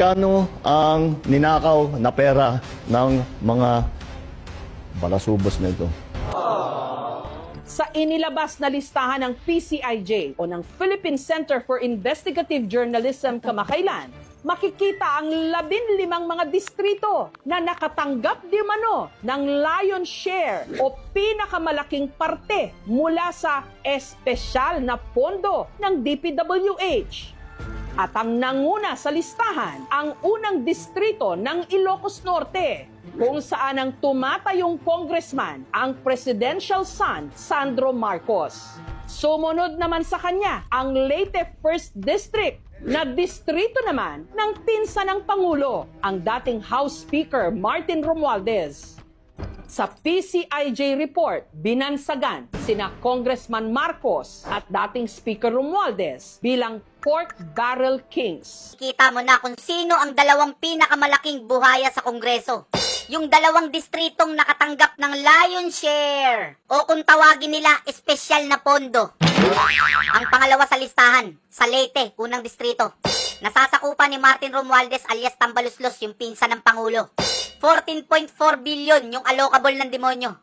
Magkano ang ninakaw na pera ng mga balasubos na ito? Sa inilabas na listahan ng PCIJ o ng Philippine Center for Investigative Journalism kamakailan, makikita ang 15 mga distrito na nakatanggap di umano ng lion's share o pinakamalaking parte mula sa espesyal na pondo ng DPWH. At ang nanguna sa listahan, ang unang distrito ng Ilocos Norte, kung saan ang tumatayong congressman, ang presidential son, Sandro Marcos. Sumunod naman sa kanya, ang Leyte 1st District, na distrito naman ng pinsa ng Pangulo, ang dating House Speaker Martin Romualdez. Sa PCIJ report, binansagan sina Congressman Marcos at dating Speaker Romualdez bilang pork barrel kings. Kita mo na kung sino ang dalawang pinakamalaking buhaya sa Kongreso. Yung dalawang distritong nakatanggap ng lion's share o kung tawagin nila, espesyal na pondo. Ang pangalawa sa listahan, sa Leyte, unang distrito. Nasasakupan ni Martin Romualdez alias Tambaluslos, yung pinsa ng Pangulo. 14.4 billion yung allocable ng demonyo.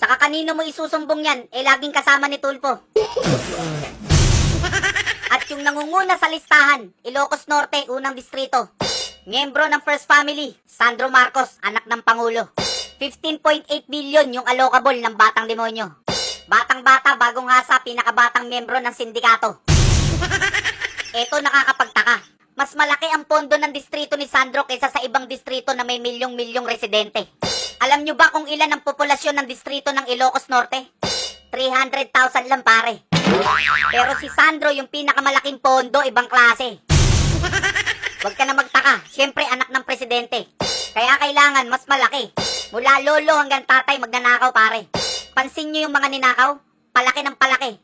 Saka kanino mo isusumbong yan, laging kasama ni Tulfo. At yung nangunguna sa listahan, Ilocos Norte, unang distrito. Miyembro ng First Family, Sandro Marcos, anak ng Pangulo. 15.8 billion yung allocable ng batang demonyo. Batang-bata, bagong hasa, pinakabatang miyembro ng sindikato. Eto nakakapagtaka. Mas malaki ang pondo ng distrito ni Sandro kaysa sa ibang distrito na may milyong-milyong residente. Alam nyo ba kung ilan ang populasyon ng distrito ng Ilocos Norte? 300,000 lang pare. Pero si Sandro yung pinakamalaking pondo, ibang klase. Huwag ka na magtaka, syempre anak ng presidente. Kaya kailangan mas malaki. Mula lolo hanggang tatay magnanakaw pare. Pansin nyo yung mga ninakaw? Palaki ng palaki.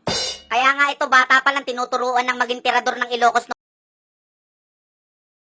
Kaya nga ito bata pa lang tinuturuan ng maging tirador ng Ilocos Norte.